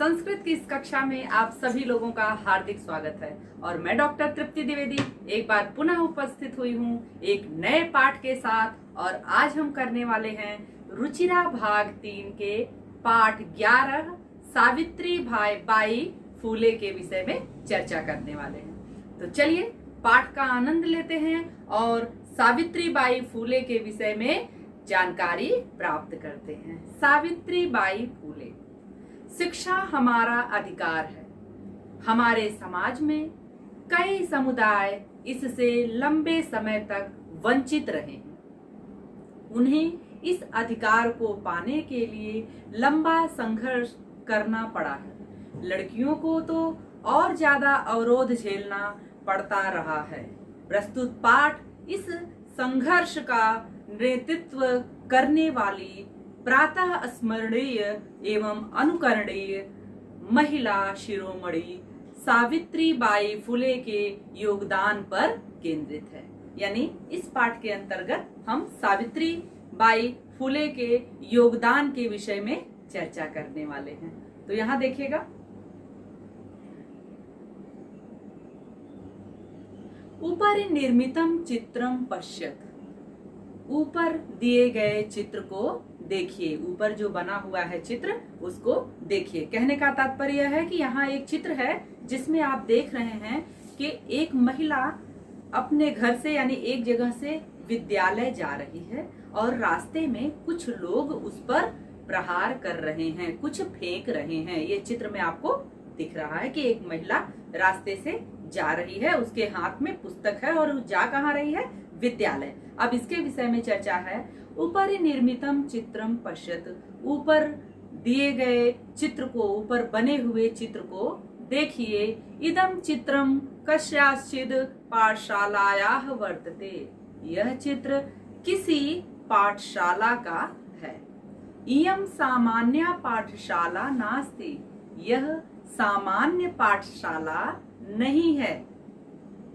संस्कृत की इस कक्षा में आप सभी लोगों का हार्दिक स्वागत है और मैं डॉक्टर तृप्ति द्विवेदी एक बार पुनः उपस्थित हुई हूँ एक नए पाठ के साथ। और आज हम करने वाले हैं रुचिरा भाग 3 के पाठ 11 सावित्री बाई फूले के विषय में चर्चा करने वाले हैं। तो चलिए पाठ का आनंद लेते हैं और सावित्री बाई फूले के विषय में जानकारी प्राप्त करते हैं। सावित्री बाई फूले। शिक्षा हमारा अधिकार है। हमारे समाज में कई समुदाय इससे लंबे समय तक वंचित रहे हैं। उन्हें इस अधिकार को पाने के लिए लंबा संघर्ष करना पड़ा है। लड़कियों को तो और ज्यादा अवरोध झेलना पड़ता रहा है। प्रस्तुत पाठ इस संघर्ष का नेतृत्व करने वाली प्रातः स्मरणीय एवं अनुकरणीय महिला शिरोमणि सावित्री बाई फुले के योगदान पर केंद्रित है। यानी इस पाठ के अंतर्गत हम सावित्री बाई फुले के योगदान के विषय में चर्चा करने वाले हैं। तो यहाँ देखिएगा, ऊपर निर्मितम चित्रम पश्यत। ऊपर दिए गए चित्र को देखिए। ऊपर जो बना हुआ है चित्र उसको देखिए। कहने का तात्पर्य है कि यहाँ एक चित्र है जिसमें आप देख रहे हैं कि एक महिला अपने घर से यानी एक जगह से विद्यालय जा रही है और रास्ते में कुछ लोग उस पर प्रहार कर रहे हैं, कुछ फेंक रहे हैं। ये चित्र में आपको दिख रहा है कि एक महिला रास्ते से जा रही है, उसके हाथ में पुस्तक है और जा कहाँ रही है? विद्यालय। अब इसके विषय में चर्चा है। ऊपर निर्मितम चित्रम पश्यत। ऊपर दिए गए चित्र को, ऊपर बने हुए चित्र को देखिए। इदम चित्रम कस्याचिद पाठशालायाः वर्तते। यह चित्र किसी पाठशाला का है। इयं सामान्य पाठशाला नास्ति। यह सामान्य पाठशाला नहीं है।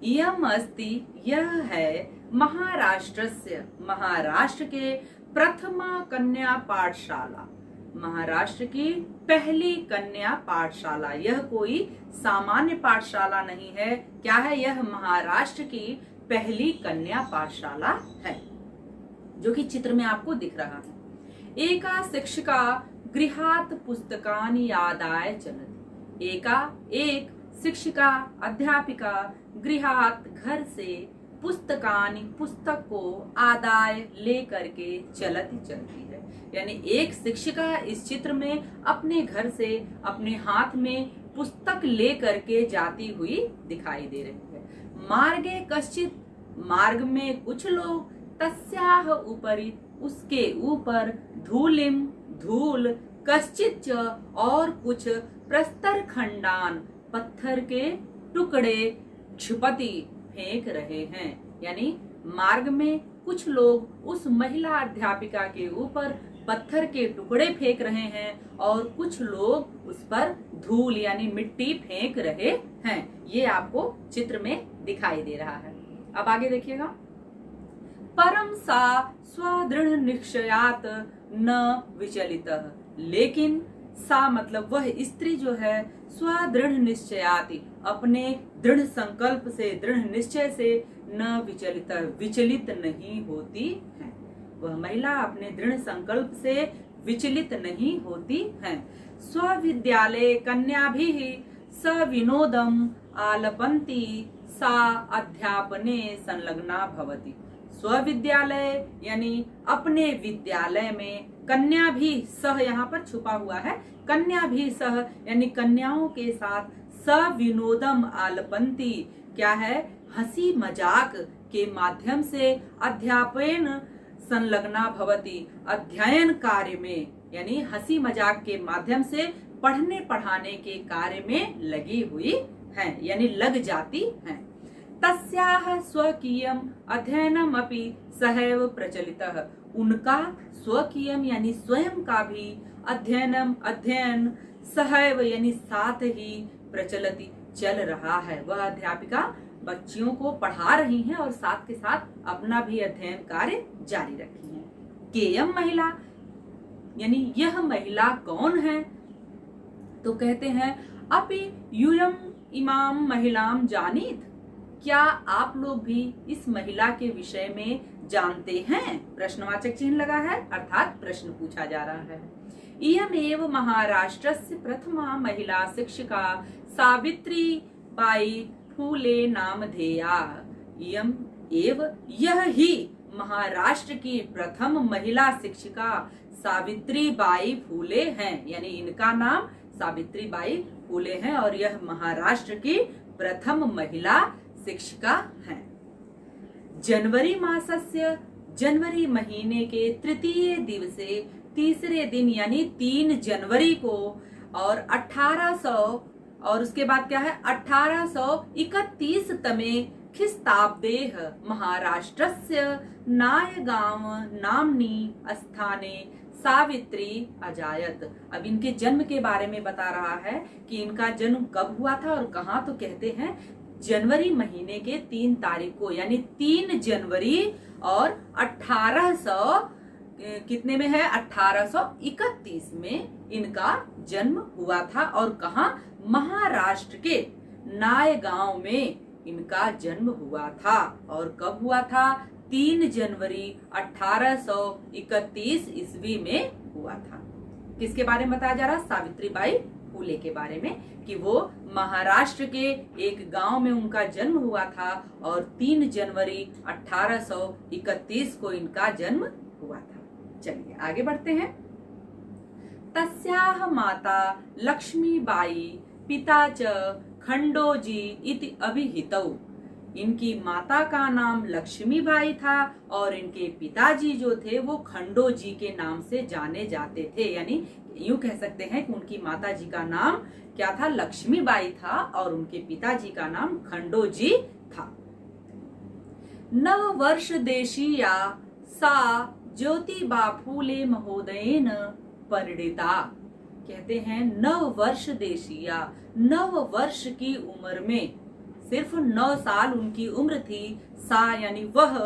इयम अस्ति, यह है महाराष्ट्रस्य, महाराष्ट्र के प्रथमा कन्या पाठशाला, महाराष्ट्र की पहली कन्या पाठशाला। यह कोई सामान्य पाठशाला नहीं है। क्या है? यह महाराष्ट्र की पहली कन्या पाठशाला है, जो कि चित्र में आपको दिख रहा है। एका शिक्षिका गृहात् पुस्तकानि आदाय चलति। एक शिक्षिका अध्यापिका गृहात् घर से पुस्तकानि पुस्तक को आदाय लेकर के चलती है। यानी एक शिक्षिका इस चित्र में अपने घर से अपने हाथ में पुस्तक लेकर के जाती हुई दिखाई दे रही है। मार्गे कश्चित, मार्ग में कुछ लोग, तस्याह ऊपरी, उसके ऊपर, धूलिम धूल, कश्चित च और कुछ, प्रस्तर खंडान पत्थर के टुकड़े, क्षिपति फेंक रहे हैं। यानी मार्ग में कुछ लोग उस महिला अध्यापिका के ऊपर पत्थर के टुकड़े फेंक रहे हैं और कुछ लोग उस पर धूल यानी मिट्टी फेंक रहे हैं। ये आपको चित्र में दिखाई दे रहा है। अब आगे देखिएगा। परम सा स्वदृढ़ निश्चयात न विचलितः। लेकिन सा मतलब वह स्त्री जो है स्वदृढ़ निश्चयाति, अपने दृढ़ संकल्प से, दृढ़ निश्चय से, न विचलित, विचलित नहीं होती है। वह महिला अपने दृढ़ संकल्प से विचलित नहीं होती है। स्वविद्यालय कन्या भी सविनोदम आलपन्ति सा अध्यापने संलग्ना भवति। स्वविद्यालय यानी अपने विद्यालय में, कन्या भी, सह यहाँ पर छुपा हुआ है, कन्या भी सह यानी कन्याओं के साथ, सविनोदम आलपन्ति क्या है? हंसी मजाक के माध्यम से, अध्यापन संलग्ना भवति, अध्ययन कार्य में यानी हंसी मजाक के माध्यम से पढ़ने पढ़ाने के कार्य में लगी हुई है, यानी लग जाती है। तस्याह स्वकीयम अध्ययनम अपि सहैव प्रचलितः। उनका स्वकीयम यानी स्वयं का भी अध्ययन सहैव यानी साथ ही प्रचलति चल रहा है। वह अध्यापिका बच्चियों को पढ़ा रही हैं और साथ के साथ अपना भी अध्ययन कार्य जारी रखी है। केयम महिला यानी यह महिला कौन है? तो कहते हैं अपि यूयम इमाम महिलाम जानीत, क्या आप लोग भी इस महिला के विषय में जानते हैं? प्रश्नवाचक चिन्ह लगा है, अर्थात प्रश्न पूछा जा रहा है। इयम एव महाराष्ट्रस्य प्रथमा महिला शिक्षिका सावित्री बाई फूले नामधेया। इयम एव, यह ही महाराष्ट्र की प्रथम महिला शिक्षिका सावित्री बाई फूले हैं, यानी इनका नाम सावित्री बाई फूले हैं और यह महाराष्ट्र की प्रथम महिला शिक्षिका हैं। जनवरी मासस्य, जनवरी महीने के तृतीय दिवसे, तीसरे दिन यानी 3 जनवरी को, और 1800 और उसके बाद क्या है 1831 तमे ख्रिस्ताब्देह महाराष्ट्रस्य नायगांव नाम्नी स्थाने सावित्री अजायत। अब इनके जन्म के बारे में बता रहा है कि इनका जन्म कब हुआ था और कहाँ, तो कहते हैं जनवरी महीने के 3 तारीख को, यानी 3 जनवरी और 1800 कितने में है 1831 में इनका जन्म हुआ था। और कहाँ, महाराष्ट्र के नायगांव में इनका जन्म हुआ था। और कब हुआ था? 3 जनवरी 1831 ईस्वी में हुआ था। किसके बारे में बताया जा रहा? सावित्री बाई फूले के बारे में, कि वो महाराष्ट्र के एक गांव में उनका जन्म हुआ था और 3 जनवरी 1831 को इनका जन्म हुआ था। चलिए आगे बढ़ते हैं। तस्याह माता लक्ष्मीबाई पिता च खंडोजी इति अभिहितौ। इनकी माता का नाम लक्ष्मीबाई था और इनके पिताजी जो थे वो खंडोजी के नाम से जाने जाते थे। यानी यूं कह सकते हैं कि उनकी माता जी का नाम क्या था? लक्ष्मीबाई था और उनके पिताजी का नाम खंडोजी था। नव वर्ष देशीया सा ज्योतिबा फूले महोदयेन परिणीता। कहते हैं 9 वर्ष देशीया, 9 वर्ष की उम्र में, सिर्फ 9 साल उनकी उम्र थी। सा यानी वह,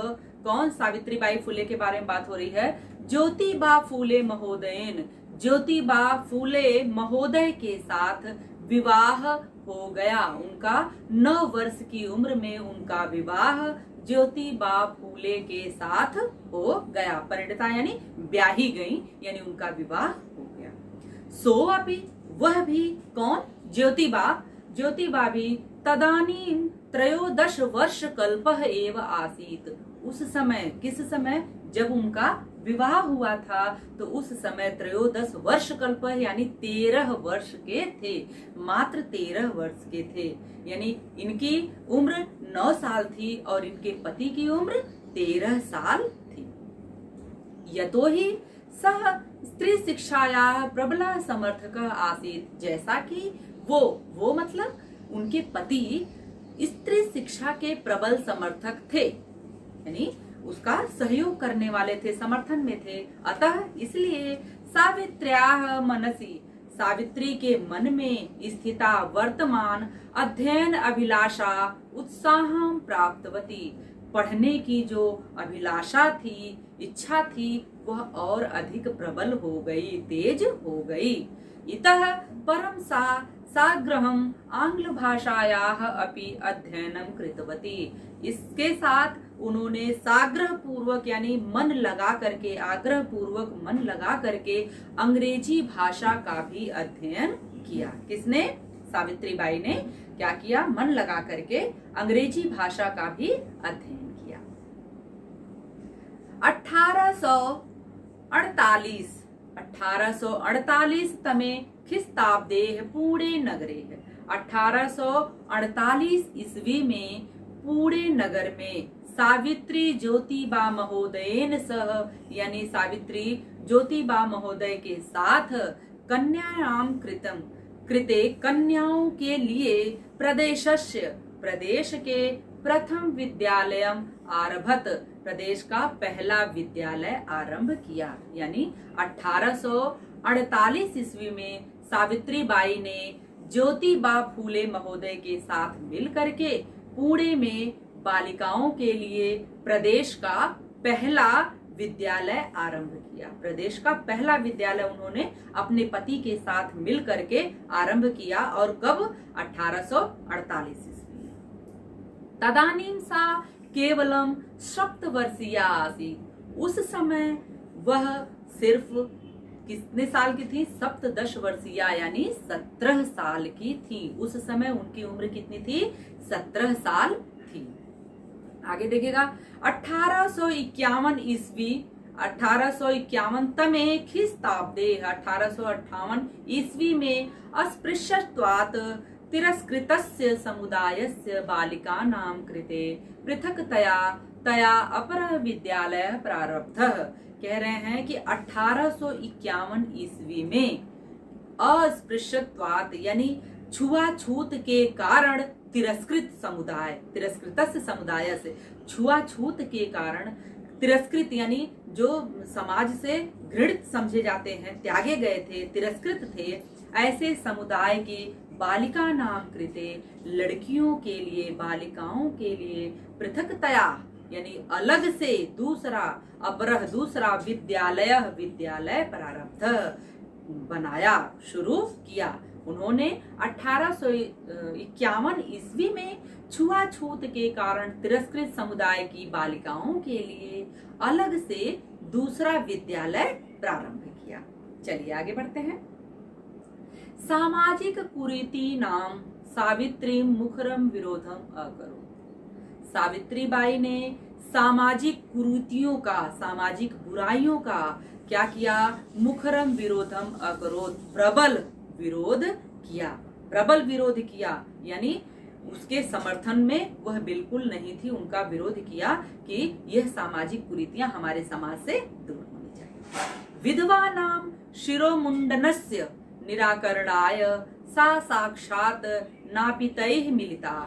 कौन? सावित्रीबाई फूले के बारे में बात हो रही है। ज्योतिबा फूले महोदयन, ज्योतिबा फूले महोदय के साथ विवाह हो गया। उनका 9 वर्ष की उम्र में उनका विवाह ज्योतिबा फूले के साथ हो गया। परिणीता यानी ब्याही गई, यानी उनका विवाह हो गया। सो अभी, वह भी, कौन? ज्योतिबा, ज्योतिबा भी तदानीं 13 वर्ष कल्पः एव आसीत। उस समय, किस समय? जब उनका विवाह हुआ था तो उस समय 13 वर्ष कल्प यानी 13 वर्ष के थे, मात्र 13 वर्ष के थे। यानी इनकी उम्र 9 साल थी और इनके पति की उम्र 13 साल थी। यतोहि सह स्त्री शिक्षाया प्रबला समर्थक आसीत। जैसा कि वो मतलब उनके पति स्त्री शिक्षा के प्रबल समर्थक थे, यानी उसका सहयोग करने वाले थे, समर्थन में थे। अतः इसलिए सावित्र्याः मनसि, सावित्री के मन में स्थिता वर्तमान अध्ययन अभिलाषा उत्साहं प्राप्तवती। पढ़ने की जो अभिलाषा थी, इच्छा थी, वह और अधिक प्रबल हो गई, तेज हो गई। इतः परम सा साग्रहम आंग्ल भाषायाः अपि अध्ययनम कृतवती। इसके साथ उन्होंने साग्रह पूर्वक यानी मन लगा करके, आग्रह पूर्वक मन लगा करके अंग्रेजी भाषा का भी अध्ययन किया। किसने? सावित्रीबाई ने क्या किया? मन लगा करके अंग्रेजी भाषा का भी अध्ययन किया। 1848 तमे ख्रिस्ताब्देः पुणे नगरे। 1848 ईस्वी में पुणे नगर में सावित्री ज्योतिबा महोदयेन सह, यानी सावित्री ज्योतिबा महोदय के साथ कन्यायाम कृते, कन्याओं के लिए प्रदेशस्य, प्रदेश के प्रथम विद्यालयम आरभत, प्रदेश का पहला विद्यालय आरंभ किया। यानी 1848 ईस्वी में सावित्रीबाई ने ज्योतिबा फूले महोदय के साथ मिल करके पुणे में बालिकाओं के लिए प्रदेश का पहला विद्यालय आरंभ किया। प्रदेश का पहला विद्यालय उन्होंने अपने पति के साथ मिल करके आरंभ किया। और कब? 1848 ईस्वी में। तदानीं सा केवलम सप्तवर्षीया आसीत्। उस समय वह सिर्फ कितने साल की थी? सप्तदश वर्षीय यानी 17 साल की थी। उस समय उनकी उम्र कितनी थी? 17 साल थी। आगे देखिएगा 1851 ईस्वी 1851 तमे ख्रीस्ताब्दे 1858 ईस्वी में अस्पृश्यत्वात् तिरस्कृतस्य समुदायस्य बालिकानां कृते पृथक्तया तया अपरः विद्यालयः प्रारब्धः। कह रहे हैं कि 1851 ईस्वी में अस्पृश्यत्वात् यानी छुआछूत के कारण तिरस्कृत समुदाय से छुआछूत के कारण तिरस्कृत यानी जो समाज से घृणित समझे जाते हैं, त्यागे गए थे, तिरस्कृत थे, ऐसे समुदाय की बालिका नाम कृते लड़कियों के लिए, बालिकाओं के लिए पृथक्तया यानी अलग से दूसरा विद्यालय प्रारब्ध बनाया, शुरू किया। उन्होंने 1851 ईस्वी में छुआछूत के कारण तिरस्कृत समुदाय की बालिकाओं के लिए अलग से दूसरा विद्यालय प्रारंभ किया। चलिए आगे बढ़ते हैं। सामाजिक कुरीति नाम सावित्री मुखरम विरोधम अकरोत्। सावित्रीबाई ने सामाजिक कुरीतियों का, सामाजिक बुराइयों का क्या किया? मुखरम विरोधम अकरोत्, प्रबल विरोध किया यानी उसके समर्थन में वह बिल्कुल नहीं थी, उनका विरोध किया कि यह सामाजिक कुरीतियां हमारे समाज से दूर होनी चाहिए। विधवा नाम शिरोमुंडनस्य निराकरणाय सा साक्षात नापितैः मिलिता।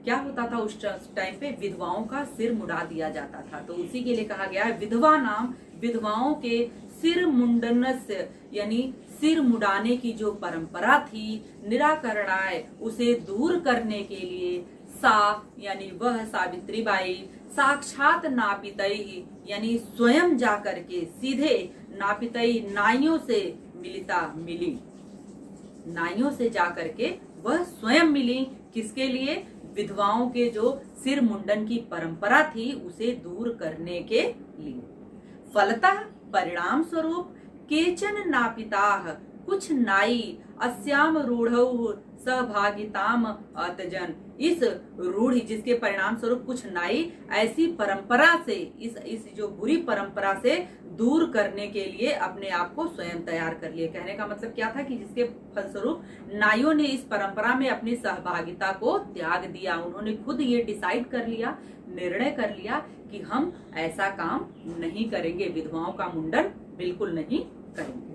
क्या होता था उस टाइम पे? विधवाओं का सिर मुड़ा दिया जाता था, तो उसी के लिए कहा गया है विधवा नाम, विधवाओं के सिर मुंडनस्य यानी सिर मुड़ाने की जो परंपरा थी, निराकरणाय उसे दूर करने के लिए सा यानी वह सावित्रीबाई साक्षात नापितैः यानी स्वयं जाकर के सीधे नापितैः नाइयों से मिली, नाइयों से जाकर के वह स्वयं मिली। किसके लिए? विधवाओं के जो सिर मुंडन की परंपरा थी उसे दूर करने के लिए। फलतः परिणाम स्वरूप केचन नापिताः कुछ नाई अस्याम रूढ़ौ सहभागिताम अतजन। इस रूढ़ी जिसके परिणाम स्वरूप कुछ नाई ऐसी परंपरा से, इस जो बुरी परंपरा से दूर करने के लिए अपने आप को स्वयं तैयार कर लिए। कहने का मतलब क्या था कि जिसके फलस्वरूप नाइयों ने इस परंपरा में अपनी सहभागिता को त्याग दिया। उन्होंने खुद ये डिसाइड कर लिया, निर्णय कर लिया कि हम ऐसा काम नहीं करेंगे, विधवाओं का मुंडन बिल्कुल नहीं करेंगे।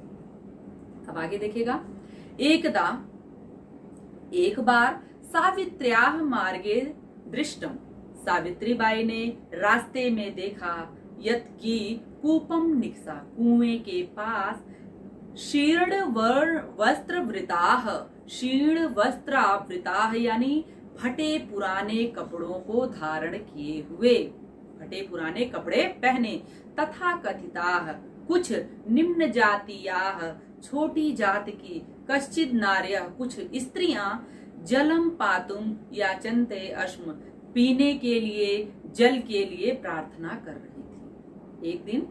अब आगे देखिएगा। एक बार सावित्र्याः मार्गे दृष्टम। सावित्रीबाई ने रास्ते में देखा यत् की कूपम निक्सा, कुएं के पास शीर्ण वस्त्रावृताः यानी फटे पुराने कपड़ों को धारण किए हुए, फटे पुराने कपड़े पहने, तथा कथिताः कुछ निम्न जातीयाः छोटी जात की, कश्चित् नार्यः कुछ स्त्रियां, जलम पातुम याचन्ते अश्म पीने के लिए, जल के लिए प्रार्थना कर रही थी। एक दिन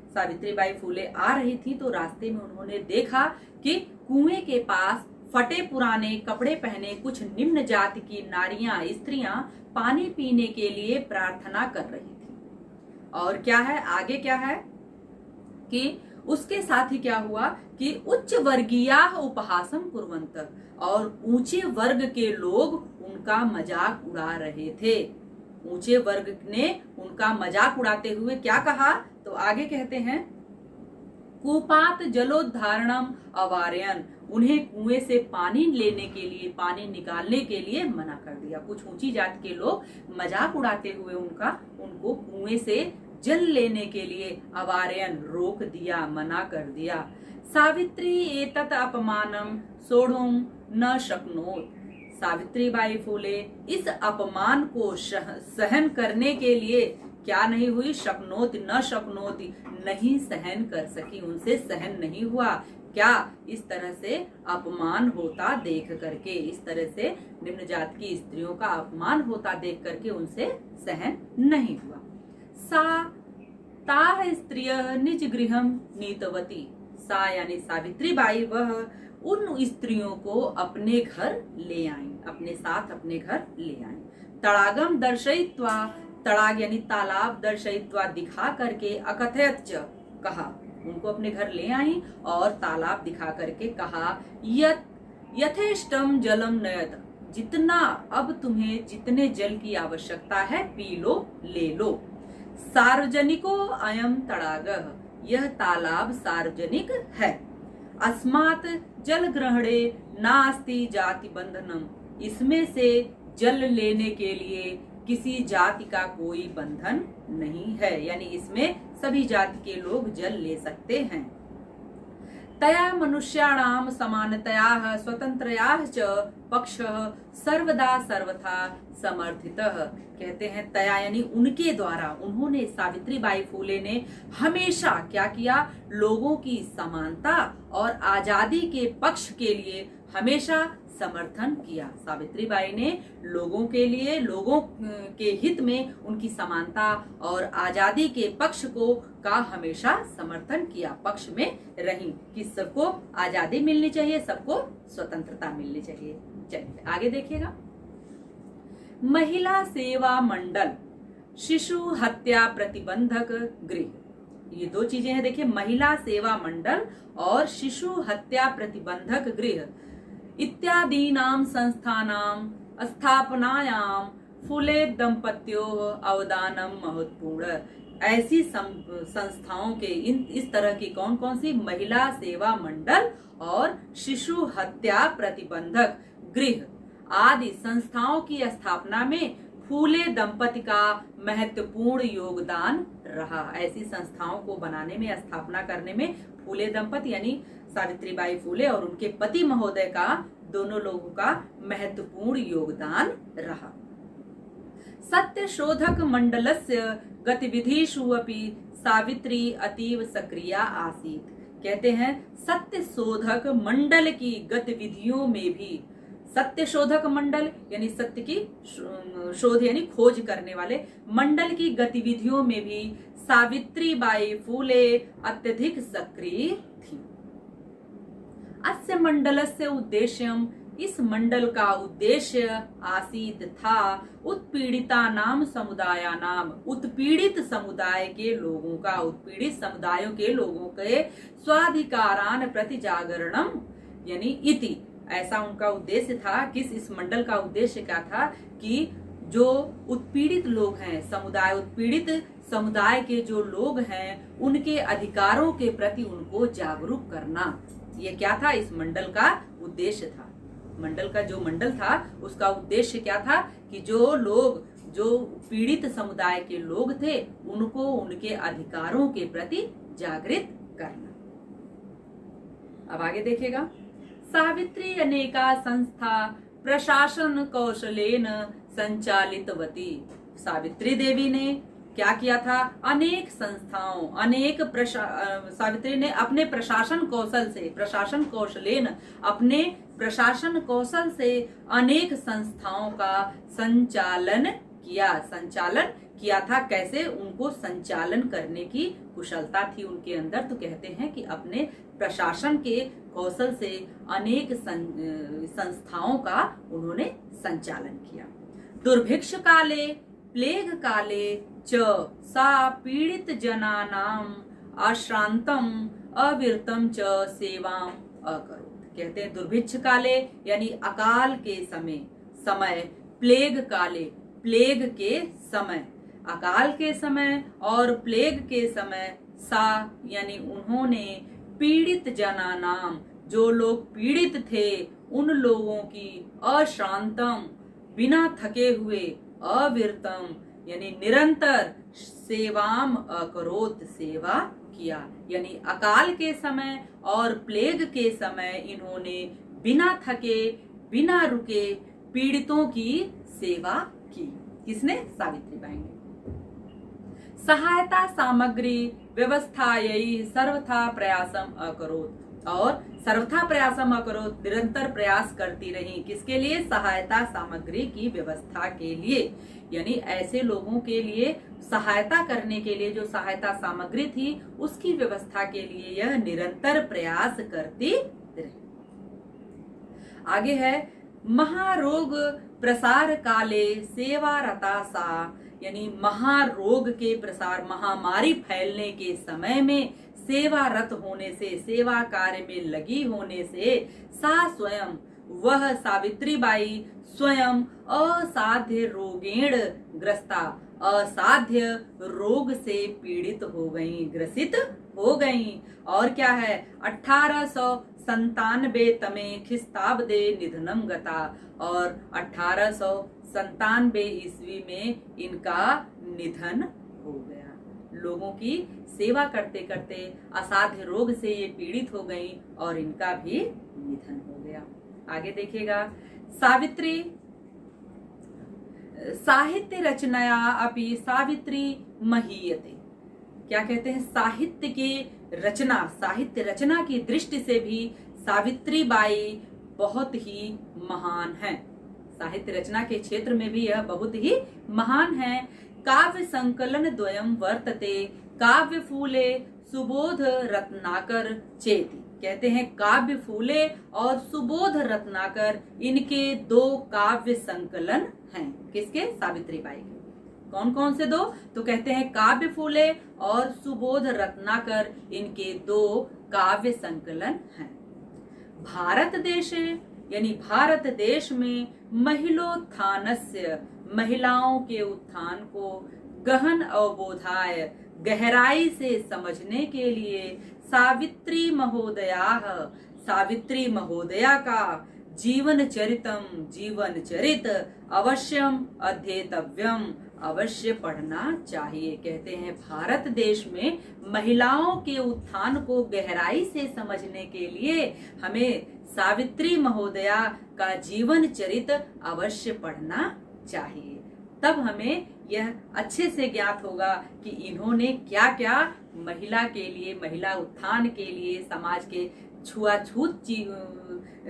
सावित्रीबाई फूले आ रही थी तो रास्ते में उन्होंने देखा कि कुएं के पास फटे पुराने कपड़े पहने कुछ निम्न जाति की नारियां, स्त्रियां पानी पीने के लिए प्रार्थना कर रही थी। और क्या है आगे, क्या है कि उसके साथ ही क्या हुआ कि उच्च वर्गीयाः उपहासं कुर्वन्तः, और ऊंचे वर्ग के लोग उनका मजाक उड़ा रहे थे। ऊंचे वर्ग ने उनका मजाक उड़ाते हुए क्या कहा? तो आगे कहते हैं कूपात जलोद्धारणम अवारयन, उन्हें कुएं से पानी लेने के लिए, पानी निकालने के लिए मना कर दिया। कुछ ऊंची जात के लोग मजाक उड़ाते हुए उनको कुएं से जल लेने के लिए अवारयन रोक दिया, मना कर दिया। सावित्री एतत् अपमानम सोढुम न शक्नोत। सावित्रीबाई फूले इस अपमान को सहन करने के लिए क्या नहीं हुई? शक्नोति न शक्नोति, नहीं सहन कर सकी, उनसे सहन नहीं हुआ। क्या? इस तरह से अपमान होता देख करके, इस तरह से निम्न जात की स्त्रियों का अपमान होता देख करके उनसे सहन नहीं हुआ। सा ताः स्त्रिय निज गृहम नीतवती, सा यानी सावित्री बाई वह उन स्त्रियों को अपने घर ले आई, अपने साथ अपने घर ले आई। तड़ागम दर्शयित्वा, तड़ाग यानी तालाब, दर्शयित्वा दिखा करके, अकथयत च कहा, उनको अपने घर ले आई और तालाब दिखा करके कहा, यत यथेष्टम जलम नयत, जितना अब तुम्हें जितने जल की आवश्यकता है पी लो, ले लो। सार्वजनिको अयम तड़ागः, यह तालाब सार्वजनिक है। अस्मात् जल ग्रहणे नास्ति जाति बंधनम, इसमें से जल लेने के लिए किसी जाति का कोई बंधन नहीं है, यानी इसमें सभी जाति के लोग जल ले सकते हैं। तया मनुष्याणाम समानतया स्वतंत्रया च पक्षः सर्वदा सर्वथा समर्थितः, कहते हैं तया यानी उनके द्वारा, उन्होंने सावित्री बाई फूले ने हमेशा क्या किया? लोगों की समानता और आजादी के पक्ष के लिए हमेशा समर्थन किया। सावित्री बाई ने लोगों के लिए, लोगों के हित में उनकी समानता और आजादी के पक्ष को का हमेशा समर्थन किया, पक्ष में रही कि सबको आजादी मिलनी चाहिए, सबको स्वतंत्रता मिलनी चाहिए। चलिए आगे देखिएगा। महिला सेवा मंडल, शिशु हत्या प्रतिबंधक गृह, ये दो चीजें हैं। देखिए, महिला सेवा मंडल और शिशु हत्या प्रतिबंधक गृह इत्यादीनां संस्थानां स्थापनायां फूले दंपत्यों अवदानम महत्वपूर्ण, ऐसी संस्थाओं के इस तरह की कौन कौन सी? महिला सेवा मंडल और शिशु हत्या प्रतिबंधक गृह आदि संस्थाओं की स्थापना में फूले दंपति का महत्वपूर्ण योगदान रहा। ऐसी संस्थाओं को बनाने में, स्थापना करने में फूले दंपति यानी सावित्रीबाई फूले और उनके पति महोदय का, दोनों लोगों का महत्वपूर्ण योगदान रहा। सत्य शोधक मंडलस्य गतिविधिषु अपि सावित्री अतीव सक्रिया आसीत्, कहते हैं सत्य शोधक मंडल की गतिविधियों में भी, सत्य शोधक मंडल यानी सत्य की शोध यानी खोज करने वाले मंडल की गतिविधियों में भी सावित्री बाई फूले अत्यधिक सक्रिय थी। अस्य मंडलस्य उद्देश्यम, इस मंडल का उद्देश्य आसीत था उत्पीड़िता नाम समुदाया नाम, उत्पीड़ित समुदाय के लोगों का, उत्पीड़ित समुदायों के लोगों के स्वाधिकारान प्रति जागरणम यानी इति, ऐसा उनका उद्देश्य था। किस इस मंडल का उद्देश्य क्या था? कि जो उत्पीड़ित लोग हैं, समुदाय, उत्पीड़ित समुदाय के जो लोग हैं, उनके अधिकारों के प्रति उनको जागरूक करना, ये क्या था? इस मंडल का उद्देश्य था। मंडल का जो मंडल था उसका उद्देश्य क्या था? कि जो लोग, जो पीड़ित समुदाय के लोग थे, उनको उनके अधिकारों के प्रति जागृत करना। अब आगे देखिएगा। सावित्री अनेका संस्था प्रशासन कौशलेन संचालितवती, सावित्री देवी ने क्या किया था? अनेक संस्थाओं, सावित्री ने अपने प्रशासन कौशल से, प्रशासन कौशलेन, अपने प्रशासन कौशल से अनेक संस्थाओं का संचालन किया था। कैसे? उनको संचालन करने की कुशलता थी उनके अंदर, तो कहते हैं कि अपने प्रशासन के कौशल से अनेक संस्थाओं का उन्होंने संचालन किया। दुर्भिक्ष काले प्लेग काले च सा पीड़ित जनानाम अश्रांतम अविरतम च सेवाम अकरोत्, कहते हैं दुर्भिक्ष काले यानी अकाल के समय, प्लेग काले, प्लेग के समय, अकाल के समय और प्लेग के समय, सा यानी उन्होंने पीड़ित जनानाम, जो लोग पीड़ित थे उन लोगों की, अश्रांतम बिना थके हुए, अविरतम यानी निरंतर, सेवाम अकरोत् सेवा किया, यानी अकाल के समय और प्लेग के समय इन्होंने बिना थके बिना रुके पीड़ितों की सेवा की। किसने? सावित्रीबाई ने। सहायता सामग्री व्यवस्थायै सर्वथा प्रयासम अकरोत्, और सर्वथा प्रयासम अकरोत्, निरंतर प्रयास करती रही। किसके लिए? सहायता सामग्री की व्यवस्था के लिए, यानी ऐसे लोगों के लिए सहायता करने के लिए जो सहायता सामग्री थी उसकी व्यवस्था के लिए यह निरंतर प्रयास करती रही। आगे है महारोग प्रसार काले सेवारता सा, यानी महारोग के प्रसार, महामारी फैलने के समय में सेवारत होने से, सेवा कार्य में लगी होने से, सा स्वयं, वह सावित्री बाई स्वयं असाध्य रोगेण ग्रस्ता, असाध्य रोग से पीड़ित हो गईं, ग्रसित हो गईं। और क्या है? 1897 तमे खिस्ताब्दे निधनम गता, और 1897 ईस्वी में इनका निधन हो गया। लोगों की सेवा करते करते असाध्य रोग से ये पीड़ित हो गई और इनका भी निधन हो गया। आगे देखिएगा, सावित्री साहित्य रचनाया अपि सावित्री महीयते। क्या कहते हैं? साहित्य की रचना, साहित्य रचना की दृष्टि से भी सावित्री बाई बहुत ही महान है। साहित्य रचना के क्षेत्र में भी यह बहुत ही महान है। काव्य संकलन द्वयम वर्तते, काव्य फूले सुबोध रत्नाकर चेति। कहते हैं काव्य फूले और सुबोध रत्नाकर, इनके दो काव्य संकलन हैं। किसके? सावित्री बाई के। कौन कौन से दो? तो कहते हैं काव्य फूले और सुबोध रत्नाकर, इनके दो काव्य संकलन हैं। भारत देशे, यानी भारत देश में महिलोत्थानस्य, महिलाओं के उत्थान को गहन अवबोधाय, गहराई से समझने के लिए सावित्री महोदया, सावित्री महोदया का जीवन चरितम, जीवन चरित अवश्यम अध्येतव्यम, अवश्य पढ़ना चाहिए। कहते हैं भारत देश में महिलाओं के उत्थान को गहराई से समझने के लिए हमें सावित्री महोदया का जीवन चरित अवश्य पढ़ना चाहिए। तब हमें यह अच्छे से ज्ञात होगा कि इन्होंने क्या क्या महिला के लिए, महिला उत्थान के लिए, समाज के छुआछूत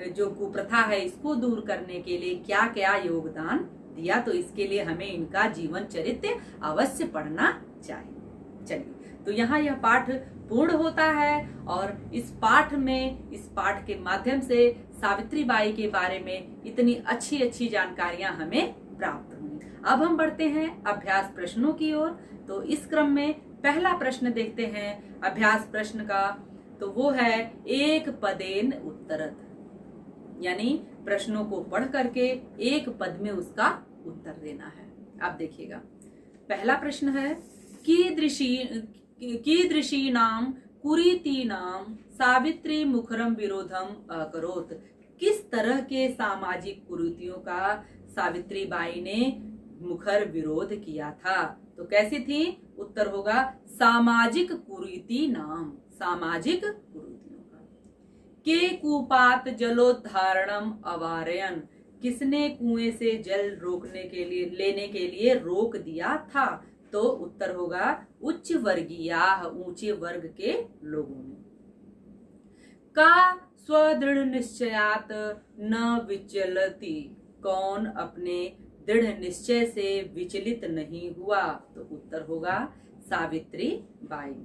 जो कुप्रथा है इसको दूर करने के लिए क्या क्या योगदान दिया। तो इसके लिए हमें इनका जीवन चरित्र अवश्य पढ़ना चाहिए। चलिए, तो यहाँ यह पाठ पूर्ण होता है और इस पाठ में, इस पाठ के माध्यम से सावित्री बाई के बारे में इतनी अच्छी अच्छी जानकारियां हमें प्राप्त हुई। अब हम बढ़ते हैं अभ्यास प्रश्नों की ओर। तो इस क्रम में पहला प्रश्न देखते हैं अभ्यास प्रश्न का, तो वो है एक पदेन उत्तरत, यानी प्रश्नों को पढ़ करके एक पद में उसका उत्तर देना है। आप देखिएगा, पहला प्रश्न है कीदृशी नाम कुरीति नाम सावित्री मुखरम विरोधम अकरोत। किस तरह के सामाजिक कुरीतियों का सावित्री बाई ने मुखर विरोध किया था? तो कैसी थी? उत्तर होगा सामाजिक कुरीति नाम, सामाजिक कुरीतियों का। के कूपात जलोद्धारणम अवारयन, किसने कुएं से जल रोकने के लिए, लेने के लिए रोक दिया था? तो उत्तर होगा उच्च वर्गीय, ऊंचे वर्ग के लोगों ने। का स्वदृढ़ निश्चयात न विचलती, कौन अपने दृढ़ निश्चय से विचलित नहीं हुआ? तो उत्तर होगा सावित्री बाई।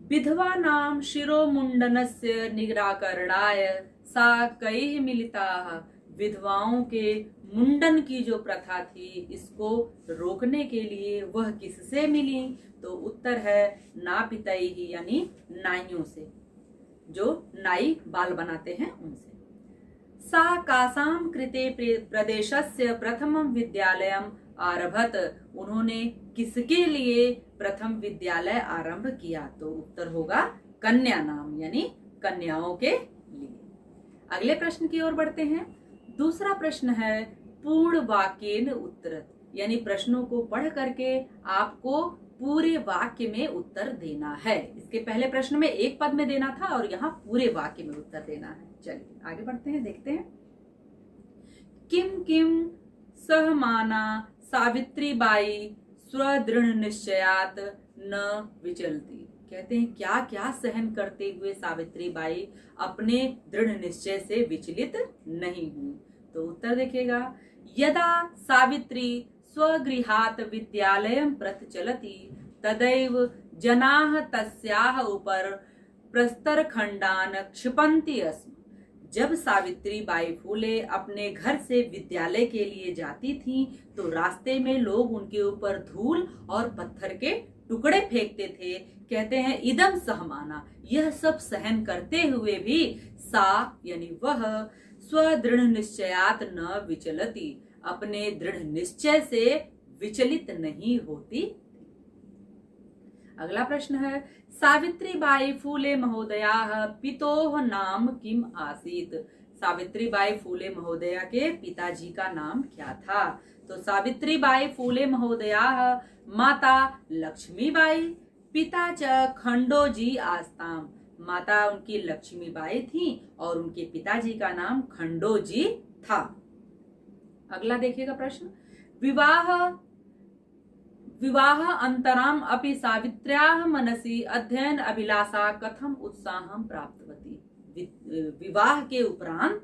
विधवा नाम शिरोमुंडनस्य निराकरणाय सा कैः मिलिता, विधवाओं के मुंडन की जो प्रथा थी इसको रोकने के लिए वह किससे मिली? तो उत्तर है नापितैः, यानी नाइयों से, जो नाई बाल बनाते हैं उनसे। सा कासाम कृते प्रदेशस्य प्रथमं विद्यालयम आरभत, उन्होंने किसके लिए प्रथम विद्यालय आरंभ किया? तो उत्तर होगा कन्या नाम, यानी कन्याओं के लिए। अगले प्रश्न की ओर बढ़ते हैं। दूसरा प्रश्न है पूर्ण वाक्येन उत्तरत, यानी प्रश्नों को पढ़ करके आपको पूरे वाक्य में उत्तर देना है। इसके पहले प्रश्न में एक पद में देना था और यहाँ पूरे वाक्य में उत्तर देना है। चलिए आगे बढ़ते हैं, देखते हैं। किम किम सहमाना सावित्री बाई स्वदृढ़ निश्चयात न विचलती। कहते हैं क्या क्या सहन करते हुए सावित्री बाई अपने दृढ़ निश्चय से विचलित नहीं हुई। तो उत्तर देखिएगा, यदा सावित्री स्वगृहात् विद्यालयं प्रति चलति तदैव जनाः तस्याः उपर प्रस्तरखंडान् क्षिपन्ति स्म। जब सावित्री बाई फूले अपने घर से विद्यालय के लिए जाती थीं, तो रास्ते में लोग उनके ऊपर धूल और पत्थर के टुकड़े फेंकते थे। कहते हैं इदम सहमाना, यह सब सहन करते हुए भी सा यानी वह स्वदृढ़ निश्चयात न विचलती, अपने दृढ़ निश्चय से विचलित नहीं होती। अगला प्रश्न है, सावित्री बाई फूले महोदयाः पितोः नाम किम आसीत्। सावित्री बाई फूले महोदया के पिताजी का नाम क्या था। तो सावित्री बाई फूले महोदयाः माता लक्ष्मीबाई, पिता च खंडोजी आस्ताम। माता उनकी लक्ष्मीबाई थी और उनके पिताजी का नाम खंडोजी था। अगला देखिएगा प्रश्न, विवाह अंतराम अपि सावित्र्याः मनसि अध्ययन अभिलाषा कथम उत्साहं प्राप्तवती। विवाह के उपरांत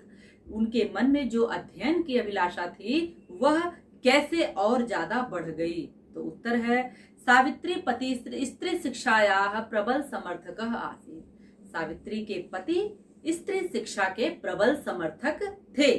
उनके मन में जो अध्ययन की अभिलाषा थी वह कैसे और ज्यादा बढ़ गई। तो उत्तर है, सावित्री पति स्त्री शिक्षायाः प्रबल समर्थकः आसीत्। सावित्री के पति स्त्री शिक्षा के प्रबल समर्थक थे,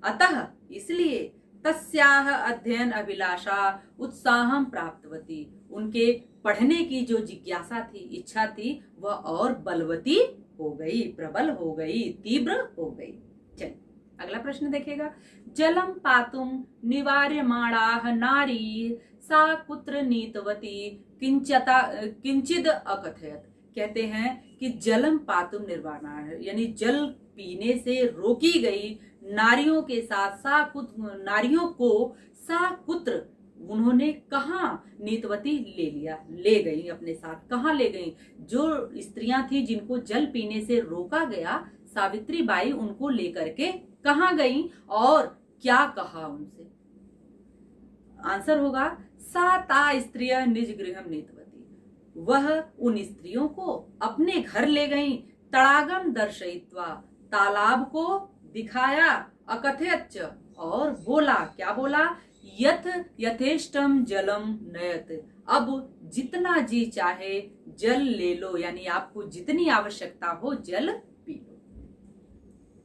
अतः इसलिए तस्याह अध्ययन अभिलाषा उत्साहं प्राप्तवती। उनके पढ़ने की जो जिज्ञासा थी, इच्छा थी, वह और बलवती हो गई, प्रबल हो गई, तीव्र हो गई। चलिए अगला प्रश्न देखिएगा, जलम पातुम निवार्यमाणाः नारी सा कुत्र नीतवती किंचिद अकथयत। कहते हैं कि जलम पातुम निर्वाणाः यानी जल पीने से रोकी गई नारियों के साथ नारियों को साकुत्र उन्होंने कहाँ नीतवती ले गई, अपने साथ कहाँ ले गई। जो स्त्रियां थी जिनको जल पीने से रोका गया, सावित्री बाई उनको लेकर के कहाँ गई और क्या कहा उनसे। आंसर होगा, सा ता स्त्रिय निज गृहम नीतवती। वह उन स्त्रियों को अपने घर ले गई, तड़ागम दर्शयित्वा तालाब को दिखाया, अकथयच और बोला, क्या बोला, यथ यथेष्टम जलम नयत। अब जितना जी चाहे जल ले लो, यानी आपको जितनी आवश्यकता हो जल पी लो।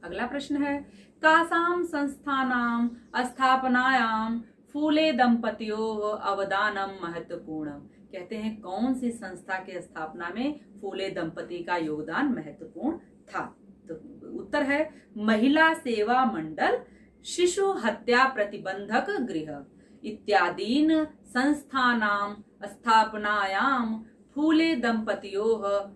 अगला प्रश्न है, कासाम संस्थानाम स्थापनायाम फूले दंपतियों अवदानम महत्वपूर्णम। कहते हैं कौन सी संस्था के स्थापना में फूले दंपति का योगदान महत्वपूर्ण था। तो उत्तर है, महिला सेवा मंडल, शिशु हत्या प्रतिबंधक गृह इत्यादीन संस्थानाम स्थापनायाम फूले दंपतियों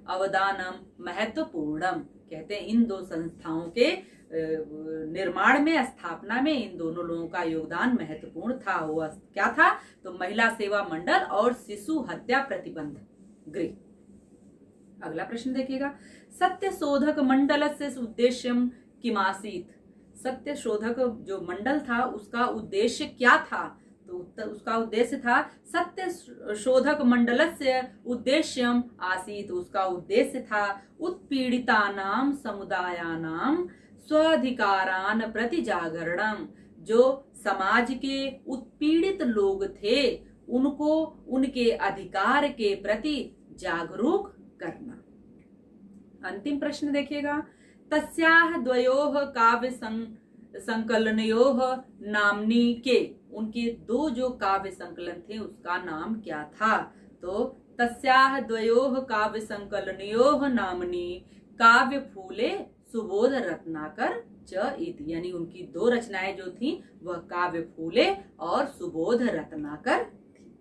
अवदानम महत्वपूर्णम। कहते हैं इन दो संस्थाओं के निर्माण में, स्थापना में इन दोनों लोगों का योगदान महत्वपूर्ण था। हुआ क्या था, तो महिला सेवा मंडल और शिशु हत्या प्रतिबंध गृह। अगला प्रश्न देखिएगा, सत्य शोधक मंडल से उद्देश्यम किमासीत। सत्य शोधक जो मंडल था उसका उद्देश्य क्या था। तो उसका उद्देश्य था, सत्य शोधक मंडल से उद्देश्यम आसीत, उसका उद्देश्य था उत्पीड़ितानाम समुदायानाम स्वाधिकारान प्रति जागरणम। जो समाज के उत्पीड़ित लोग थे उनको उनके अधिकार के प्रति जागरूक करना। अंतिम प्रश्न देखिएगा, तस्याह द्वयोः काव्य संकलनयोः नाम्नी के। उनके दो जो काव्य संकलन थे उसका नाम क्या था। तो तस्याह द्वयोः काव्य संकलनयोः नाम्नी काव्य फूले सुबोध रत्नाकर च इति। यानी उनकी दो रचनाएं जो थी वह काव्य फूले और सुबोध रत्नाकर थी।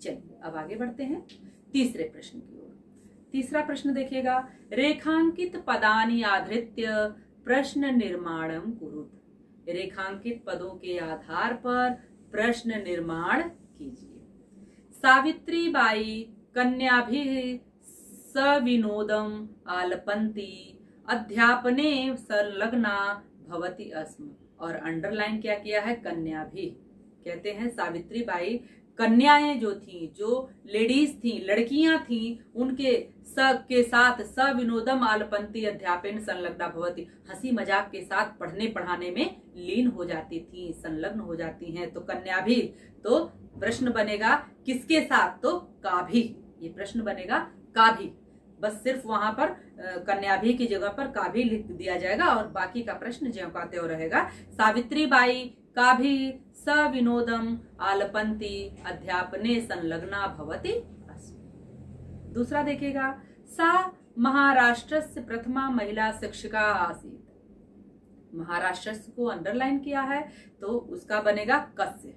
चलिए अब आगे बढ़ते हैं तीसरे प्रश्न की ओर। तीसरा प्रश्न देखिएगा, रेखांकित पदानि आधृत्य प्रश्न निर्माणम कुरुत। रेखांकित पदों के आधार पर प्रश्न निर्माण कीजिए। सावित्री बाई कन्याभिः सविनोदम आलपंती अध्यापने संलग्ना भवति अस्म। और अंडरलाइन क्या किया है, कन्याभिः। कहते हैं सावित्री बाई कन्याएं जो थीं, जो लेडीज थीं, लड़कियां थीं, उनके के साथ सविनोदम आलपंती अध्यापन संलग्ना भवती, हंसी मजाक के साथ पढ़ने पढ़ाने में लीन हो जाती थी, संलग्न हो जाती हैं। तो कन्या भी, तो प्रश्न बनेगा किसके साथ, तो का भी, ये प्रश्न बनेगा का भी। बस सिर्फ वहां पर कन्या भी की जगह पर का भी लिख दिया जाएगा और बाकी का प्रश्न ज्यों का त्यों रहेगा। सावित्री बाई का भी सविनोदम आलपंती अध्यापने संलग्ना भवती। दूसरा देखिएगा, सा महाराष्ट्र से प्रथमा महिला शिक्षिका आसीत। महाराष्ट्र को अंडरलाइन किया है तो उसका बनेगा कस्य,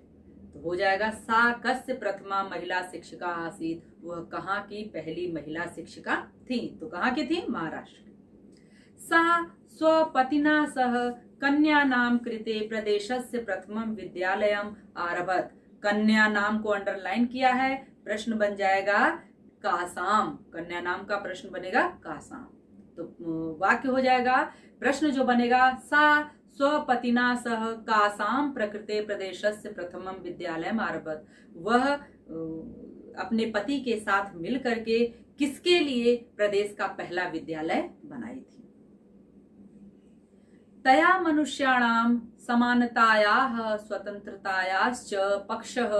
तो हो जाएगा सा कस्य प्रथमा महिला शिक्षिका आसीत। वह कहाँ की पहली महिला शिक्षिका थी, तो कहाँ की थी, महाराष्ट्र की। सा स्वपतिना सह कन्या नाम कृते प्रदेशस्य प्रथमम विद्यालयम आरभत। कन्या नाम को अंडरलाइन किया है, प्रश्न बन जाएगा कासाम, कन्या नाम का प्रश्न बनेगा कासाम। तो वाक्य हो जाएगा, प्रश्न जो बनेगा, सा स्वपतिना सह कासाम प्रकृते प्रदेशस्य प्रथमम विद्यालयम आरभत। वह अपने पति के साथ मिल करके किसके लिए प्रदेश का पहला विद्यालय बनाई थी। तया मनुष्याणाम समानतायाः स्वतंत्रतायाश्च पक्षः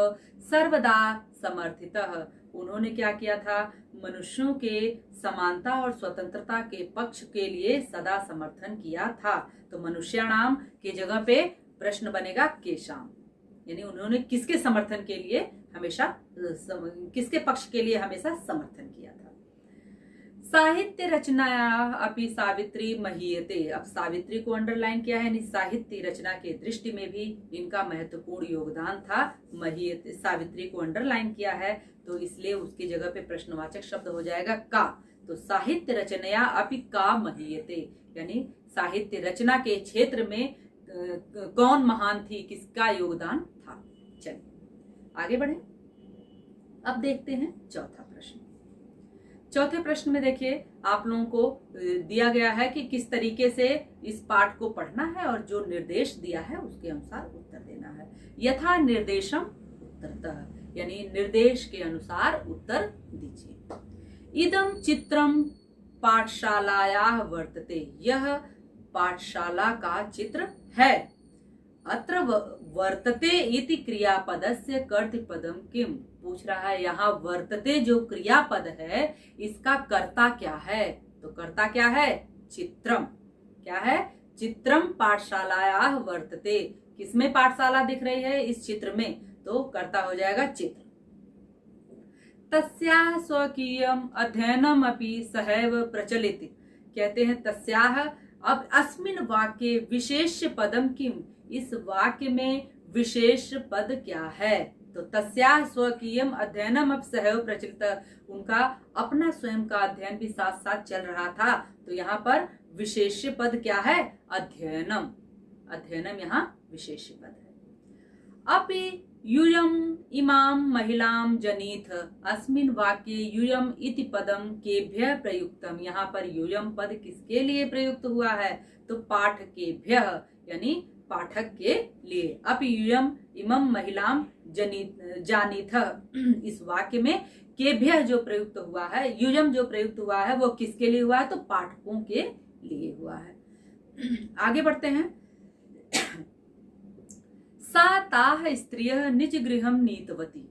सर्वदा समर्थितः। उन्होंने क्या किया था, मनुष्यों के समानता और स्वतंत्रता के पक्ष के लिए सदा समर्थन किया था। तो मनुष्याणाम के जगह पे प्रश्न बनेगा केशाम, यानी उन्होंने किसके समर्थन के लिए हमेशा, किसके पक्ष के लिए हमेशा समर्थन किया था। साहित्य रचनाया अपि सावित्री महीयते। अब सावित्री को अंडरलाइन किया है, यानी साहित्य रचना के दृष्टि में भी इनका महत्वपूर्ण योगदान था। महीयते सावित्री को अंडरलाइन किया है तो इसलिए उसकी जगह पे प्रश्नवाचक शब्द हो जाएगा का। तो साहित्य रचनाया अपि का महीयते, यानी साहित्य रचना के क्षेत्र में कौन महान थी, किसका योगदान था। चलिए आगे बढ़े। अब देखते हैं चौथा प्रश्न। चौथे प्रश्न में देखिए आप लोगों को दिया गया है कि किस तरीके से इस पाठ को पढ़ना है और जो निर्देश दिया है उसके अनुसार उत्तर देना है। यथा निर्देशम उत्तरतः, यानी निर्देश के अनुसार उत्तर दीजिए। इदम चित्रम पाठशालायाः वर्तते। यह पाठशाला का चित्र है। अत्र वर्तते इति क्रियापदस्य कर्तृपदम किम। पूछ रहा है यहाँ वर्तते जो क्रियापद है इसका कर्ता क्या है, तो कर्ता क्या है, चित्रम। क्या है, चित्रम पाठशालायाः वर्तते। किसमें पाठशाला दिख रही है, इस चित्र में, तो कर्ता हो जाएगा चित्र। तस्याः स्वकीयम अध्ययनम अपि सहैव प्रचलित। कहते हैं तस्याः, अब अस्मिन वाक्ये विशेष पदम किम, इस वाक्य में विशेष पद क्या है, तो तस्याः स्वकीयम अध्ययनम अपि सहैव प्रचलित। उनका अपना स्वयं का अध्ययन भी साथ साथ चल रहा था, तो यहाँ पर विशेष पद क्या है, अध्ययनम। अध्ययनम यहाँ विशेष पद है। अपि यूयम इमाम महिलाम जनीथ। अस्मिन वाक्ये यूयम इति पदम केभ्यः प्रयुक्तम। यहाँ पर यूयम पद किसके लिए प्रयुक्त हुआ है, तो पाठकेभ्यः, यानी पाठक के लिए। अपि यूयम इमम महिलाम जानीथ। इस वाक्य में केभ्यः जो प्रयुक्त हुआ है, यूयम जो प्रयुक्त हुआ है वो किसके लिए हुआ है, तो पाठकों के लिए हुआ है। आगे बढ़ते हैं। सा ताः स्त्रियः निज गृहं नीतवती।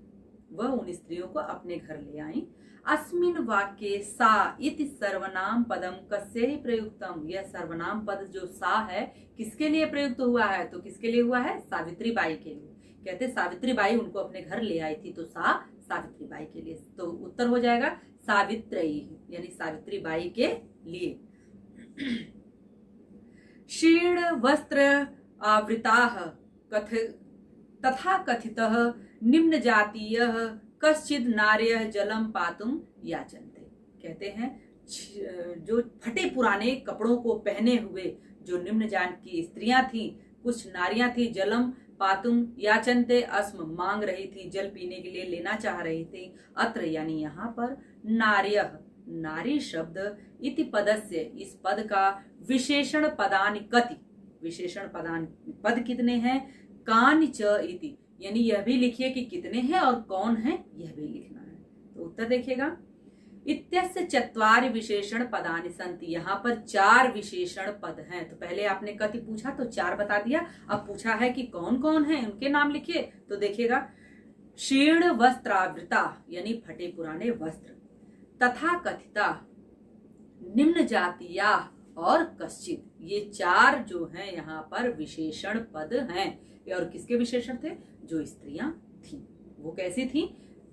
वह उन स्त्रियों को अपने घर ले आई। अस्मिन वाक्ये सा इति सर्वनाम पदम कस्यै प्रयुक्तम। यह सर्वनाम पद जो सा है किसके लिए प्रयुक्त हुआ है, तो किसके लिए हुआ है, सावित्री बाई के लिए। कहते सावित्री बाई उनको अपने घर ले आई थी, तो सा सावित्री बाई के लिए। तो उत्तर हो जाएगा सावित्री, यानी सावित्री बाई के लिए। शीर्ण वस्त्र आवृताः तथा कथितः निम्न जातीयः कश्चिद नार्यः जलम पातुम याचन्ते। कहते हैं जो फटे पुराने कपड़ों को पहने हुए जो निम्न जात की स्त्रियां थी, कुछ नारियां थी, जलम पातुम याचन्ते, अस्म मांग रही थी, जल पीने के लिए लेना चाह रही थी। अत्र यानी यहाँ पर नार्यः, नारी शब्द इति पदस्य, इस पद का विशेषण पदानि कति। विशेषण पदानि पद कितने हैं, कानि च इति, यानी यह भी लिखिए कि कितने हैं और कौन है, यह भी लिखना है। तो उत्तर देखिएगा, इत्यस्य चत्वारि विशेषण पदानि सन्ति। यहाँ पर 4 विशेषण पद हैं। तो पहले आपने कति पूछा तो 4 बता दिया, अब पूछा है कि कौन कौन है, उनके नाम लिखिए। तो देखिएगा, शीर्ण वस्त्रावृता यानी फटे पुराने वस्त्र, तथा कथिता, निम्न जातिया और कश्चित, ये 4 जो हैं यहाँ पर विशेषण पद हैं। और किसके विशेषण थे? जो स्त्रियां थी। वो कैसी थी?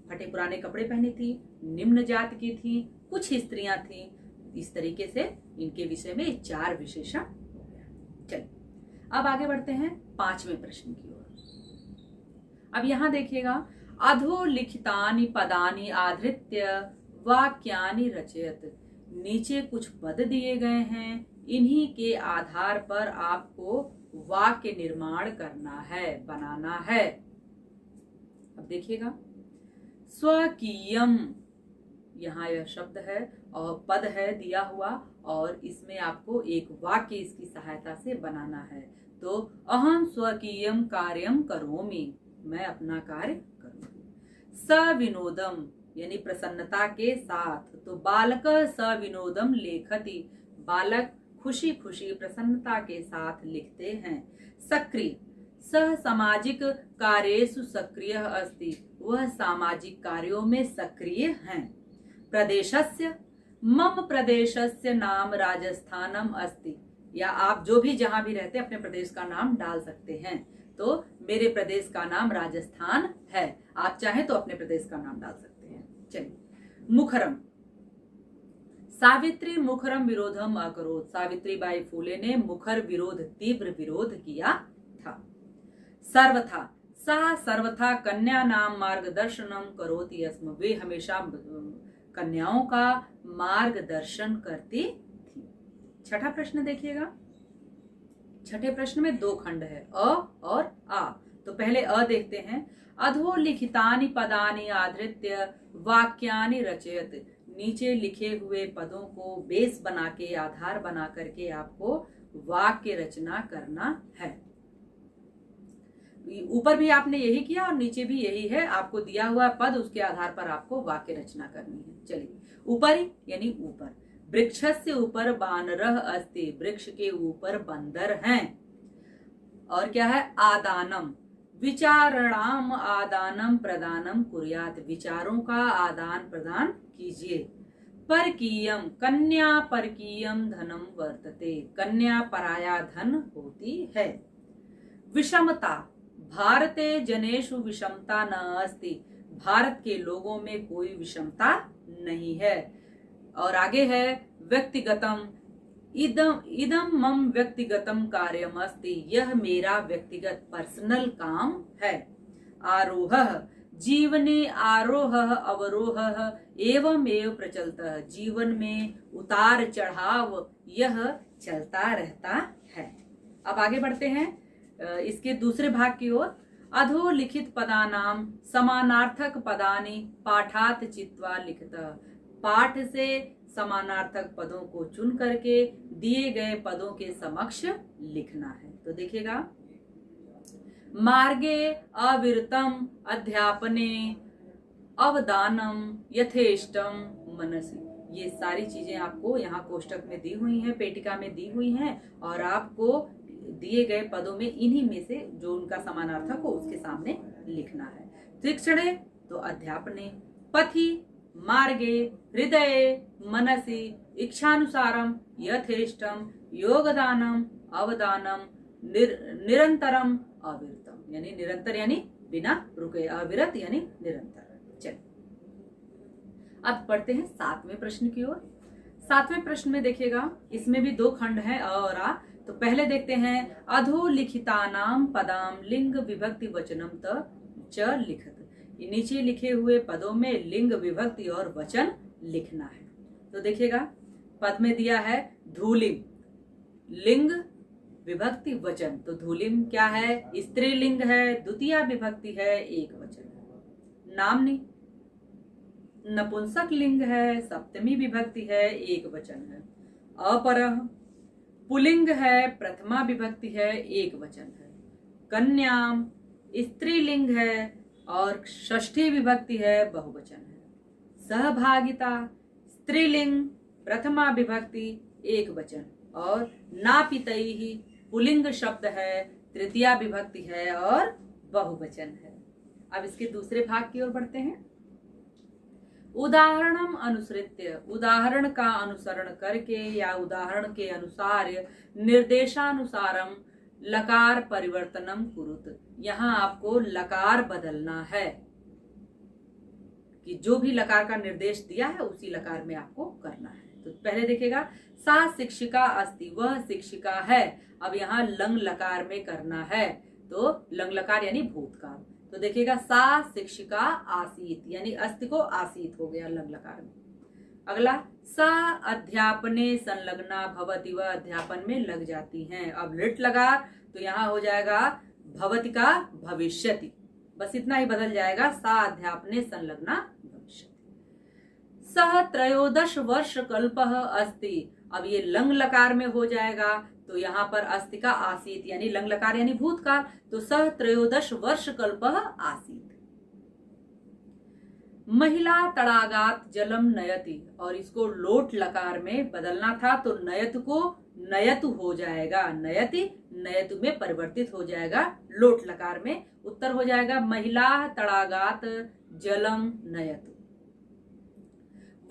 फटे पुराने कपड़े पहनी थी, निम्न जाति की थी, कुछ स्त्रियां थी। इस तरीके से इनके विषय में 4 विशेषण। चलिए अब आगे बढ़ते हैं 5वें प्रश्न की ओर। अब यहां देखिएगा, अधोलिखितानि पदानि आधृत्य वाक्यानि रचयत। नीचे कुछ पद दिए गए हैं, इन्हीं के आधार पर आपको वाक्य निर्माण करना है, बनाना है। अब देखिएगा, स्वकीयम, यहाँ यह शब्द है और पद है दिया हुआ, और इसमें आपको एक वाक्य इसकी सहायता से बनाना है। तो अहम स्वकीयम कार्यम करोमि, मैं अपना कार्य करूंगी। सविनोदम यानी प्रसन्नता के साथ, तो बालक सविनोदम लेखति, बालक खुशी खुशी प्रसन्नता के साथ लिखते हैं। सक्रिय, सह सामाजिक कार्येषु सक्रिय अस्ति, वह सामाजिक कार्यों में सक्रिय हैं। प्रदेशस्य, मम प्रदेशस्य नाम राजस्थानम अस्ति, या आप जो भी जहां भी रहते हैं अपने प्रदेश का नाम डाल सकते हैं। तो मेरे प्रदेश का नाम राजस्थान है, आप चाहें तो अपने प्रदेश का नाम डाल सकते हैं। चलिए, मुखरम, सावित्री मुखरम विरोधम अकरोत्, सावित्रीबाई फूले ने मुखर विरोध, तीव्र विरोध किया था। सर्वथा, सा सर्वथा कन्या नाम मार्गदर्शनम करोति स्म, वे हमेशा कन्याओं का मार्गदर्शन करती थी। छठा प्रश्न देखिएगा, छठे प्रश्न में 2 खंड है, अ और आ। तो पहले अ देखते हैं। अधोलिखितानि पदानि आधृत्य वाक्यानि रचयत, नीचे लिखे हुए पदों को बेस बना के, आधार बना करके आपको वाक्य रचना करना है। ऊपर भी आपने यही किया और नीचे भी यही है, आपको दिया हुआ पद, उसके आधार पर आपको वाक्य रचना करनी है। चलिए, ऊपर यानी ऊपर, वृक्षस्य ऊपर बानरः अस्ति, वृक्ष के ऊपर बंदर हैं। और क्या है? आदानम, विचारणाम आदानम प्रदानम कुर्यात, विचारों का आदान प्रदान कीजिए। परकीयम, कन्या परकीयम धनम वर्तते, कन्या पराया धन होती है। विषमता, भारते जनेषु विषमता न अस्ति, भारत के लोगों में कोई विषमता नहीं है। और आगे है व्यक्तिगतम, इदम मम व्यक्तिगतम कार्यम अस्ति, यह मेरा व्यक्तिगत पर्सनल काम है। आरोह, जीवने आरोह अवरोह एवमेव प्रचलतः, जीवन में उतार चढ़ाव यह चलता रहता है। अब आगे बढ़ते हैं इसके दूसरे भाग की ओर। अधोलिखित पदानाम समानार्थक पदानि पाठात चित्वा लिखतः, पाठ से समानार्थक पदों को चुन करके दिए गए पदों के समक्ष लिखना है। तो देखिएगा, मार्गे अविरतम अध्यापने अवदानम यथेष्टम मनसि, ये सारी चीजें आपको यहाँ कोष्टक में दी हुई हैं, पेटिका में दी हुई हैं, और आपको दिए गए पदों में इन्हीं में से जो उनका समानार्थक हो उसके सामने लिखना है। तीक्ष्णे तो अध्यापने, पथि मार्गे, हृदये, मनसि, इच्छानुसारम, यथेष्टम, योगदानम, अवदानम, निरंतरम, अविरतम, यानी निरंतर यानी बिना रुके, अविरत यानी निरंतर। चलिए अब पढ़ते हैं 7वें प्रश्न की ओर। 7वें प्रश्न में देखिएगा, इसमें भी 2 खंड हैं, अ और आ। तो पहले देखते हैं, अधोलिखितानाम पदाम लिंग विभक्ति वचनम च लिखत, नीचे लिखे हुए पदों में लिंग विभक्ति और वचन लिखना है। तो देखिएगा, पद में दिया है धूलिम, लिंग विभक्ति वचन। तो धूलिम क्या है? स्त्रीलिंग है, द्वितीय विभक्ति है, एक वचन है। नामनी नपुंसक लिंग है, सप्तमी विभक्ति है, एक वचन है। अपरः पुलिंग है, प्रथमा विभक्ति है, एक वचन है। कन्याम स्त्रीलिंग है और षष्ठी विभक्ति है, बहुवचन है। सहभागिता स्त्रीलिंग, प्रथमा विभक्ति एक वचन, और नापितैहि पुल्लिंग शब्द है, तृतीया विभक्ति है और बहुवचन है। अब इसके दूसरे भाग की ओर बढ़ते हैं। उदाहरणम अनुसृत्य, उदाहरण का अनुसरण करके या उदाहरण के अनुसार निर्देशानुसारम लकार परिवर्तनम कुरुत, यहाँ आपको लकार बदलना है कि जो भी लकार का निर्देश दिया है उसी लकार में आपको करना है। तो पहले देखिएगा, सा शिक्षिका अस्ति, वह शिक्षिका है। अब यहाँ लंग लकार में करना है, तो लंग लकार यानी भूतकाल। तो देखिएगा, सा शिक्षिका आसीत, यानी अस्ति को आसीत हो गया लंग लकार में। अगला, सा अध्यापने संलग्ना भवति, वह अध्यापन में लग जाती हैं। अब लिट लगा तो यहाँ हो जाएगा भवति का भविष्यति, बस इतना ही बदल जाएगा, सा अध्यापने संलग्ना भविष्यति। सह त्रयोदश वर्ष कल्पः अस्ति, अब ये लंग लकार में हो जाएगा, तो यहाँ पर अस्ति का आसीत यानी लंग लकार यानी भूतकाल, तो सह त्रयोदश वर्ष कल्पः आसीत। महिला तड़ागात जलम नयति, और इसको लोट लकार में बदलना था, तो नयत को नयतु हो जाएगा, नयति नयतु में परिवर्तित हो जाएगा लोट लकार में। उत्तर हो जाएगा महिला तड़ागात जलम नयतु।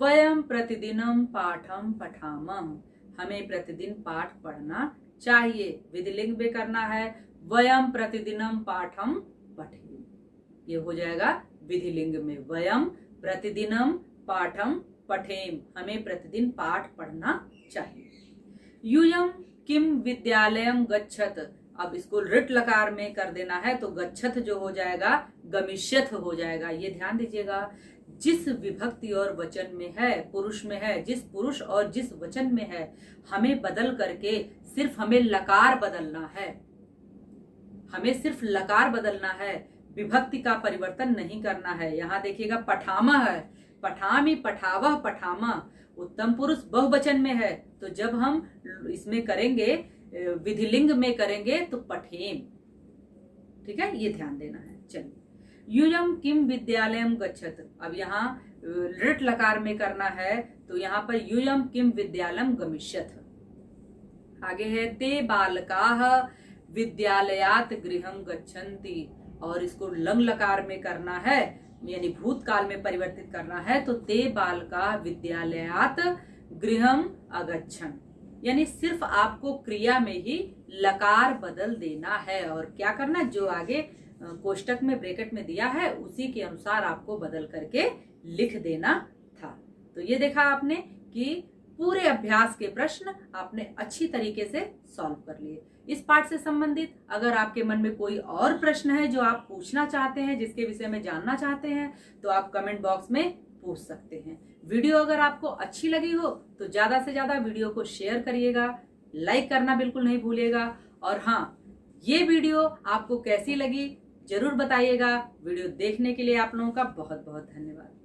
वयम प्रतिदिनम पाठम पठामः, हमें प्रतिदिन पाठ पढ़ना चाहिए, विधिलिंग में करना है। वयम प्रतिदिनम पाठम पठेम, ये हो जाएगा विधिलिंग में, वयम प्रतिदिनम पाठम पठेम, हमें प्रतिदिन पाठ पढ़ना चाहिए। यूयम किम विद्यालयम गच्छत, अब इसको ऋट लकार में कर देना है, तो गच्छत जो हो जाएगा गमिष्यथ हो जाएगा। ये ध्यान दीजिएगा, जिस विभक्ति और वचन में है, पुरुष में है, जिस पुरुष और जिस वचन में है, हमें बदल करके सिर्फ हमें लकार बदलना है, हमें सिर्फ लकार बदलना है, विभक्ति का परिवर्तन नहीं करना है। यहाँ देखिएगा पठामा है, पठामी पठावह पठामा, उत्तम पुरुष बहुवचन में है, तो जब हम इसमें करेंगे विधिलिंग में करेंगे तो पठेम, ठीक है, ये ध्यान देना है। चलिए, यूयम किम विद्यालयम गच्छत, अब यहाँ ऋट लकार में करना है, तो यहाँ पर यूयम किम विद्यालयम गमिष्यथ। आगे है ते बालकाः विद्यालयात् गृहं गच्छन्ति, और इसको लंग लकार में करना है, यानी भूतकाल में परिवर्तित करना है, तो ते बालकाः विद्यालयात् गृहं अगच्छन्, यानी सिर्फ आपको क्रिया में ही लकार बदल देना है, और क्या करना, जो आगे कोष्टक में ब्रैकेट में दिया है उसी के अनुसार आपको बदल करके लिख देना था। तो ये देखा आपने कि पूरे अभ्यास के प्रश्न आपने अच्छी तरीके से सॉल्व कर लिए। इस पाठ से संबंधित अगर आपके मन में कोई और प्रश्न है जो आप पूछना चाहते हैं, जिसके विषय में जानना चाहते हैं, तो आप कमेंट बॉक्स में पूछ सकते हैं। वीडियो अगर आपको अच्छी लगी हो तो ज्यादा से ज्यादा वीडियो को शेयर करिएगा, लाइक करना बिल्कुल नहीं भूलिएगा, और हाँ, ये वीडियो आपको कैसी लगी जरूर बताइएगा। वीडियो देखने के लिए आप लोगों का बहुत बहुत धन्यवाद।